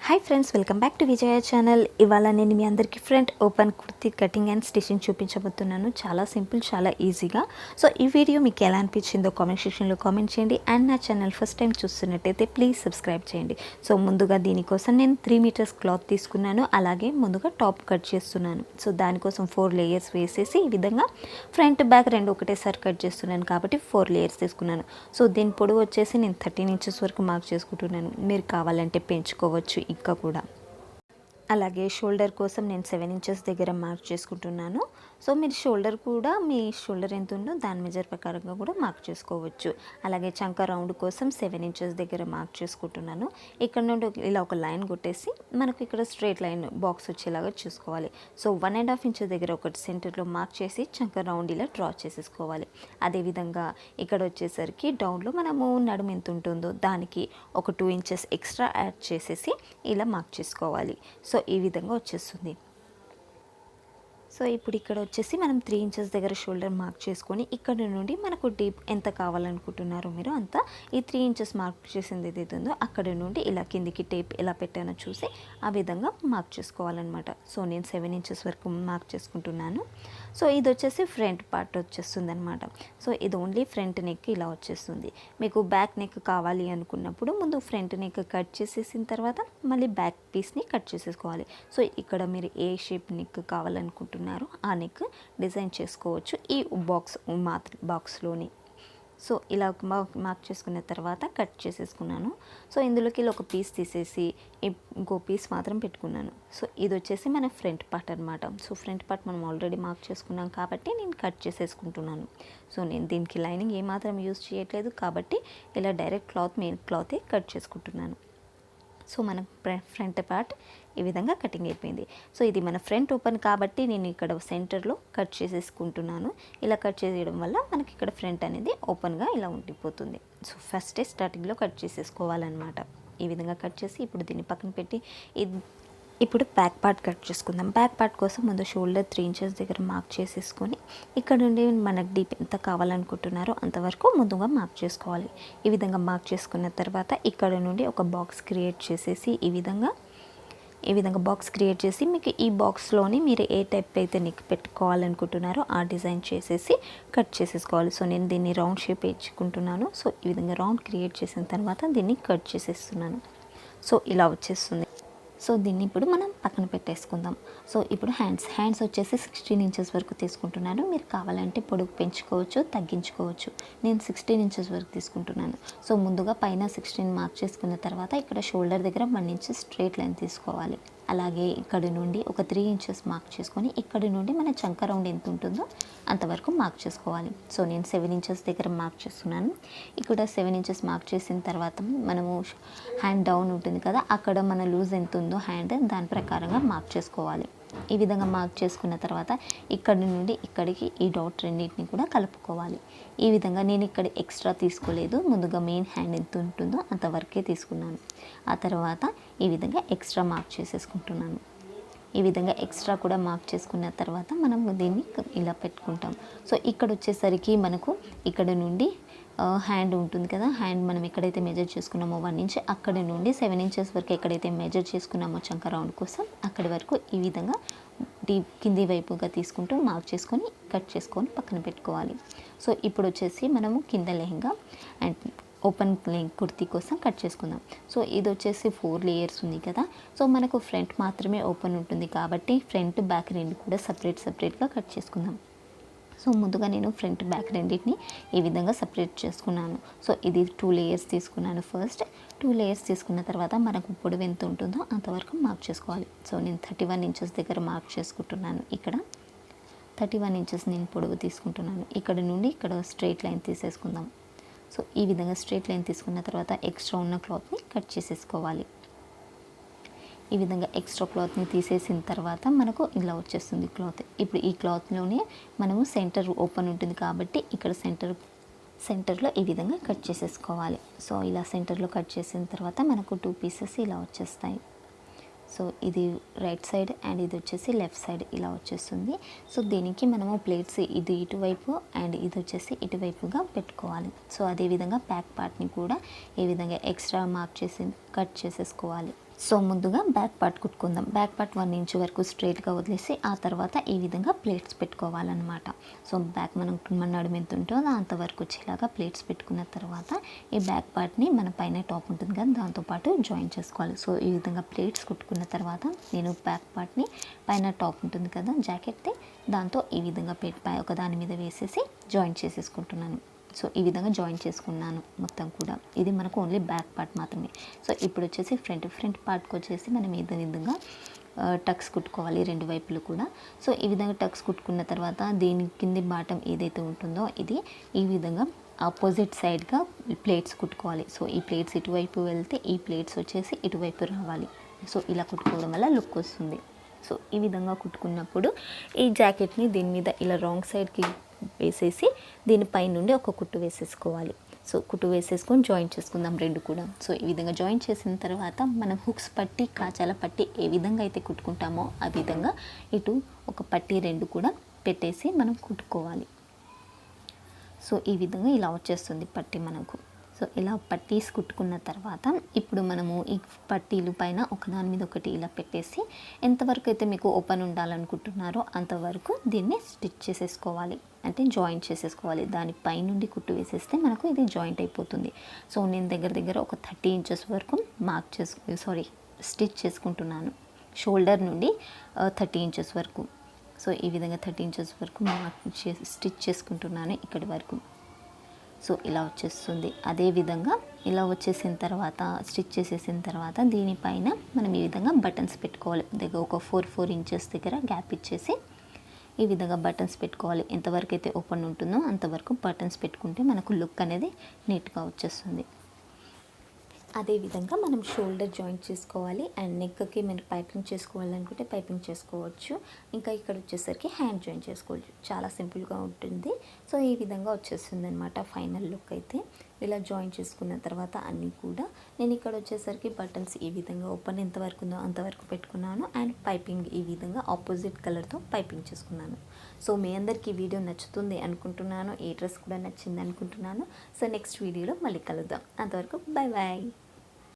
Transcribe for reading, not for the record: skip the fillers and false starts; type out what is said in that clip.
Hi friends, welcome back to Vijaya channel. ఇవాళ నేను మీ అందరికీ front open kurti cutting and stitching చూపించబోతున్నాను. చాలా సింపుల్, చాలా ఈజీగా. సో ఈ వీడియో మీకు ఎలా అనిపించిందో కామెంట్ సెక్షన్లో కామెంట్ చేయండి. అండ్ నా ఛానల్ ఫస్ట్ టైం చూస్తున్నట్టయితే ప్లీజ్ సబ్స్క్రైబ్ చేయండి. సో ముందుగా దీనికోసం నేను 3 మీటర్స్ క్లాత్ తీసుకున్నాను. అలాగే ముందుగా టాప్ కట్ చేస్తున్నాను. సో దానికోసం 4 లేయర్స్ వేసేసి ఈ విధంగా ఫ్రంట్ బ్యాక్ రెండు ఒకటేసారి కట్ చేస్తున్నాను కాబట్టి 4 లేయర్స్ తీసుకున్నాను. సో దీని పొడవు వచ్చేసి నేను 13 ఇంచెస్ వరకు మార్క్ చేసుకుంటున్నాను. మీరు కావాలంటే పెంచుకోవచ్చు ఇంకా కూడా. అలాగే షోల్డర్ కోసం నేను 7 ఇంచెస్ దగ్గర మార్క్ చేసుకుంటున్నాను. సో మీరు షోల్డర్ కూడా మీ షోల్డర్ ఎంత ఉందో దాని మెజర్ ప్రకారంగా కూడా మార్క్ చేసుకోవచ్చు. అలాగే చంక రౌండ్ కోసం 7 ఇంచెస్ దగ్గర మార్క్ చేసుకుంటున్నాను. ఇక్కడ నుండి ఇలా ఒక లైన్ కొట్టేసి మనకు ఇక్కడ స్ట్రైట్ లైన్ బాక్స్ వచ్చేలాగా చూసుకోవాలి. సో 1.5 ఇంచెస్ దగ్గర ఒకటి సెంటర్లో మార్క్ చేసి చంక రౌండ్ ఇలా డ్రా చేసేసుకోవాలి. అదేవిధంగా ఇక్కడ వచ్చేసరికి డౌన్లో మనము నడుము ఎంత ఉంటుందో దానికి ఒక 2 ఇంచెస్ ఎక్స్ట్రా యాడ్ చేసేసి ఇలా మార్క్ చేసుకోవాలి. సో ఈ విధంగా వచ్చేస్తుంది. సో ఇప్పుడు ఇక్కడ వచ్చేసి మనం 3 ఇంచెస్ దగ్గర షోల్డర్ మార్క్ చేసుకొని ఇక్కడ నుండి మనకు డీప్ ఎంత కావాలనుకుంటున్నారో మీరు అంతా ఈ 3 ఇంచెస్ మార్క్ చేసింది ఏదైతే ఉందో అక్కడ నుండి ఇలా కిందికి టేప్ ఎలా పెట్టానో చూసి ఆ విధంగా మార్క్ చేసుకోవాలన్నమాట. సో నేను 7 ఇంచెస్ వరకు మార్క్ చేసుకుంటున్నాను. సో ఇది వచ్చేసి ఫ్రంట్ పార్ట్ వచ్చేస్తుంది అనమాట. సో ఇది ఓన్లీ ఫ్రంట్ నెక్ ఇలా వచ్చేస్తుంది. మీకు బ్యాక్ నెక్ కావాలి అనుకున్నప్పుడు ముందు ఫ్రంట్ నెక్ కట్ చేసేసిన తర్వాత మళ్ళీ బ్యాక్ పీస్ని కట్ చేసేసుకోవాలి. సో ఇక్కడ మీరు ఏ షేప్ నెక్ కావాలనుకుంటున్నారు ఆ నెక్ డిజైన్ చేసుకోవచ్చు ఈ బాక్స్లోని. సో ఇలా మార్క్ చేసుకున్న తర్వాత కట్ చేసేసుకున్నాను. సో ఇందులోకి ఒక పీస్ తీసేసి ఇంకో పీస్ మాత్రం పెట్టుకున్నాను. సో ఇది వచ్చేసి మన ఫ్రంట్ పార్ట్ అనమాట. సో ఫ్రంట్ పార్ట్ మనం ఆల్రెడీ మార్క్ చేసుకున్నాం కాబట్టి నేను కట్ చేసేసుకుంటున్నాను. సో నేను దీనికి లైనింగ్ ఏమాత్రం యూజ్ చేయట్లేదు కాబట్టి ఇలా డైరెక్ట్ మెయిన్ క్లాతే కట్ చేసుకుంటున్నాను. సో మన ఫ్రంట్ పార్ట్ ఈ విధంగా కటింగ్ అయిపోయింది. సో ఇది మన ఫ్రంట్ ఓపెన్ కాబట్టి నేను ఇక్కడ సెంటర్లో కట్ చేసేసుకుంటున్నాను. ఇలా కట్ చేయడం వల్ల మనకి ఇక్కడ ఫ్రంట్ అనేది ఓపెన్గా ఇలా ఉండిపోతుంది. సో ఫస్టే స్టార్టింగ్లో కట్ చేసేసుకోవాలన్నమాట. ఈ విధంగా కట్ చేసి ఇప్పుడు దీన్ని పక్కన పెట్టి ఇప్పుడు బ్యాక్ పార్ట్ కట్ చేసుకుందాం. బ్యాక్ పార్ట్ కోసం ముందు షోల్డర్ 3 ఇంచెస్ దగ్గర మార్క్ చేసేసుకొని ఇక్కడ నుండి మనకు డీప్ ఎంత కావాలనుకుంటున్నారో అంతవరకు ముందుగా మార్క్ చేసుకోవాలి. ఈ విధంగా మార్క్ చేసుకున్న తర్వాత ఇక్కడ నుండి ఒక బాక్స్ క్రియేట్ చేసేసి ఈ విధంగా బాక్స్ క్రియేట్ చేసి మీకు ఈ బాక్స్లోని మీరు ఏ టైప్ అయితే నెక్ పెట్టుకోవాలనుకుంటున్నారో ఆ డిజైన్ చేసేసి కట్ చేసేసుకోవాలి. సో నేను దీన్ని రౌండ్ షేప్ ఇచ్చుకుంటున్నాను. సో ఈ విధంగా రౌండ్ క్రియేట్ చేసిన తర్వాత దీన్ని కట్ చేసేస్తున్నాను. సో ఇలా వచ్చేస్తుంది. సో దీన్ని ఇప్పుడు మనం పక్కన పెట్టేసుకుందాం. సో ఇప్పుడు హ్యాండ్స్ వచ్చేసి 16 ఇంచెస్ వరకు తీసుకుంటున్నాను. మీరు కావాలంటే పొడుగు పెంచుకోవచ్చు, తగ్గించుకోవచ్చు. నేను 16 ఇంచెస్ వరకు తీసుకుంటున్నాను. సో ముందుగా పైన 16 మార్క్ చేసుకున్న తర్వాత ఇక్కడ షోల్డర్ దగ్గర 1 ఇంచ్ స్ట్రైట్ లైన్ తీసుకోవాలి. అలాగే ఇక్కడ నుండి ఒక 3 ఇంచెస్ మార్క్ చేసుకొని ఇక్కడ నుండి మన చంక రౌండ్ ఎంత ఉంటుందో అంతవరకు మార్క్ చేసుకోవాలి. సో నేను 7 ఇంచెస్ దగ్గర మార్క్ చేస్తున్నాను. ఇక్కడ 7 ఇంచెస్ మార్క్ చేసిన తర్వాత మనము హ్యాండ్ డౌన్ ఉంటుంది కదా, అక్కడ మన లూజ్ ఎంత ఉందో హ్యాండ్ దాని ప్రకారంగా మార్క్ చేసుకోవాలి. ఈ విధంగా మార్క్ చేసుకున్న తర్వాత ఇక్కడి నుండి ఇక్కడికి ఈ డాట్ రెండింటిని కూడా కలుపుకోవాలి. ఈ విధంగా నేను ఇక్కడ ఎక్స్ట్రా తీసుకోలేదు. ముందుగా మెయిన్ హ్యాండ్ ఎంత ఉంటుందో అంతవరకే తీసుకున్నాను. ఆ తర్వాత ఈ విధంగా ఎక్స్ట్రా మార్క్ చేసేసుకుంటున్నాను. ఈ విధంగా ఎక్స్ట్రా కూడా మార్క్ చేసుకున్న తర్వాత మనం దీన్ని ఇలా పెట్టుకుంటాం. సో ఇక్కడ వచ్చేసరికి మనకు ఇక్కడ నుండి హ్యాండ్ ఉంటుంది కదా, హ్యాండ్ మనం ఎక్కడైతే మెజర్ చేసుకున్నామో 1 ఇంచ్ అక్కడి నుండి 7 ఇంచెస్ వరకు ఎక్కడైతే మెజర్ చేసుకున్నామో చంక రౌండ్ కోసం అక్కడి వరకు ఈ విధంగా డీప్ కింది వైపుగా తీసుకుంటూ మార్క్ చేసుకొని కట్ చేసుకొని పక్కన పెట్టుకోవాలి. సో ఇప్పుడు వచ్చేసి మనము కింద లెహంగా అండ్ ఓపెన్ కుర్తీ కోసం కట్ చేసుకుందాం. సో ఇది వచ్చేసి 4 లేయర్స్ ఉంది కదా. సో మనకు ఫ్రంట్ మాత్రమే ఓపెన్ ఉంటుంది కాబట్టి ఫ్రంట్ బ్యాక్ రెండు కూడా సపరేట్గా కట్ చేసుకుందాం. సో ముందుగా నేను ఫ్రంట్ బ్యాక్ రెండింటిని ఈ విధంగా సపరేట్ చేసుకున్నాను. సో ఇది 2 లేయర్స్ తీసుకున్నాను. ఫస్ట్ 2 లేయర్స్ తీసుకున్న తర్వాత మనకు పొడవు ఎంత ఉంటుందో అంతవరకు మార్క్ చేసుకోవాలి. సో నేను 31 ఇంచెస్ దగ్గర మార్క్ చేసుకుంటున్నాను. ఇక్కడ 31 ఇంచెస్ నేను పొడవు తీసుకుంటున్నాను. ఇక్కడ నుండి ఇక్కడ స్ట్రైట్ లైన్ తీసేసుకుందాం. సో ఈ విధంగా స్ట్రైట్ లైన్ తీసుకున్న తర్వాత ఎక్స్ట్రా ఉన్న క్లాత్ని కట్ చేసేసుకోవాలి. ఈ విధంగా ఎక్స్ట్రా క్లాత్ని తీసేసిన తర్వాత మనకు ఇలా వచ్చేస్తుంది క్లాత్. ఇప్పుడు ఈ క్లాత్లోనే మనము సెంటర్ ఓపెన్ ఉంటుంది కాబట్టి ఇక్కడ సెంటర్లో ఈ విధంగా కట్ చేసేసుకోవాలి. సో ఇలా సెంటర్లో కట్ చేసిన తర్వాత మనకు 2 పీసెస్ ఇలా వచ్చేస్తాయి. సో ఇది రైట్ సైడ్ అండ్ ఇది వచ్చేసి లెఫ్ట్ సైడ్ ఇలా వచ్చేస్తుంది. సో దీనికి మనము ప్లేట్స్ ఇది ఇటువైపు అండ్ ఇది వచ్చేసి ఇటువైపుగా పెట్టుకోవాలి. సో అదేవిధంగా బ్యాక్ పార్ట్ని కూడా ఈ విధంగా ఎక్స్ట్రా మార్క్ చేసి కట్ చేసేసుకోవాలి. సో ముందుగా బ్యాక్ పార్ట్ కుట్టుకుందాం. బ్యాక్ పార్ట్ 1 ఇంచ్ వరకు స్ట్రైట్గా వదిలేసి ఆ తర్వాత ఈ విధంగా ప్లేట్స్ పెట్టుకోవాలన్నమాట. సో బ్యాక్ మనం నడుము ఎంత ఉంటుందో అంతవరకు వచ్చేలాగా ప్లేట్స్ పెట్టుకున్న తర్వాత ఈ బ్యాక్ పార్ట్ని మన పైన టాప్ ఉంటుంది కదా దాంతోపాటు జాయిన్ చేసుకోవాలి. సో ఈ విధంగా ప్లేట్స్ కుట్టుకున్న తర్వాత నేను బ్యాక్ పార్ట్ని పైన టాప్ ఉంటుంది కదా జాకెట్ది దాంతో ఈ విధంగా ఒక దాని మీద వేసేసి జాయిన్ చేసేసుకుంటున్నాను. సో ఈ విధంగా జాయిన్ చేసుకున్నాను మొత్తం కూడా. ఇది మనకు ఓన్లీ బ్యాక్ పార్ట్ మాత్రమే. సో ఇప్పుడు వచ్చేసి ఫ్రంట్ పార్ట్కి వచ్చేసి మనం ఈ విధంగా టక్స్ కుట్టుకోవాలి రెండు వైపులు కూడా. సో ఈ విధంగా టక్స్ కుట్టుకున్న తర్వాత దీని కింది బాటం ఏదైతే ఉంటుందో ఇది ఈ విధంగా ఆపోజిట్ సైడ్గా ప్లేట్స్ కుట్టుకోవాలి. సో ఈ ప్లేట్స్ ఇటువైపు వెళ్తే ఈ ప్లేట్స్ వచ్చేసి ఇటువైపు రావాలి. సో ఇలా కుట్టుకోవడం వల్ల లుక్ వస్తుంది. సో ఈ విధంగా కుట్టుకున్నప్పుడు ఈ జాకెట్ని దీని మీద ఇలా రాంగ్ సైడ్కి వేసేసి దీనిపై నుండి ఒక కుట్టు వేసేసుకోవాలి. సో కుట్టు వేసేసుకొని జాయిన్ చేసుకుందాం రెండు కూడా. సో ఈ విధంగా జాయిన్ చేసిన తర్వాత మనం హుక్స్ పట్టి కాచాల పట్టి ఏ విధంగా అయితే కుట్టుకుంటామో ఆ విధంగా ఇటు ఒక పట్టి రెండు కూడా పెట్టేసి మనం కుట్టుకోవాలి. సో ఈ విధంగా ఇలా వచ్చేస్తుంది పట్టి మనకు. సో ఇలా పట్టీస్ కుట్టుకున్న తర్వాత ఇప్పుడు మనము ఈ పట్టీలు పైన ఒకదాని మీద ఒకటి ఇలా పెట్టేసి ఎంతవరకు అయితే మీకు ఓపెన్ ఉండాలనుకుంటున్నారో అంతవరకు దీన్ని స్టిచ్ చేసేసుకోవాలి, అంటే జాయింట్ చేసేసుకోవాలి. దాని పైనుండి కుట్టు వేసేస్తే మనకు ఇది జాయింట్ అయిపోతుంది. సో నేను దగ్గర ఒక 30 ఇంచెస్ వరకు స్టిచ్ చేసుకుంటున్నాను. షోల్డర్ నుండి 30 ఇంచెస్ వరకు. సో ఈ విధంగా 30 ఇంచెస్ వరకు స్టిచ్ చేసుకుంటున్నాను ఇక్కడి వరకు. సో ఇలా వచ్చేస్తుంది. అదేవిధంగా ఇలా వచ్చేసిన తర్వాత స్టిచ్ చేసేసిన తర్వాత దీనిపైన మనం ఈ విధంగా బటన్స్ పెట్టుకోవాలి. దగ్గర ఒక 4 ఇంచెస్ దగ్గర గ్యాప్ ఇచ్చేసి ఈ విధంగా బటన్స్ పెట్టుకోవాలి. ఎంతవరకు అయితే ఓపెన్ ఉంటుందో అంతవరకు బటన్స్ పెట్టుకుంటే మనకు లుక్ అనేది నీట్గా వచ్చేస్తుంది. అదేవిధంగా మనం షోల్డర్ జాయింట్ చేసుకోవాలి అండ్ నెక్కి మీరు పైపింగ్ చేసుకోవాలనుకుంటే పైపింగ్ చేసుకోవచ్చు. ఇంకా ఇక్కడ వచ్చేసరికి హ్యాండ్ జాయిన్ చేసుకోవచ్చు. చాలా సింపుల్గా ఉంటుంది. సో ఈ విధంగా వచ్చేస్తుంది అనమాట ఫైనల్ లుక్ అయితే. ఇలా జాయిన్ చేసుకున్న తర్వాత అన్నీ కూడా నేను ఇక్కడ వచ్చేసరికి బటన్స్ ఈ విధంగా ఓపెన్ ఎంతవరకు ఉందో అంతవరకు పెట్టుకున్నాను అండ్ పైపింగ్ ఈ విధంగా ఆపోజిట్ కలర్తో పైపింగ్ చేసుకున్నాను. సో మీ అందరికీ ఈ వీడియో నచ్చుతుంది అనుకుంటున్నాను. ఈ డ్రెస్ కూడా నచ్చింది అనుకుంటున్నాను. సో నెక్స్ట్ వీడియోలో మళ్ళీ కలుద్దాం. అంతవరకు బాయ్ బాయ్.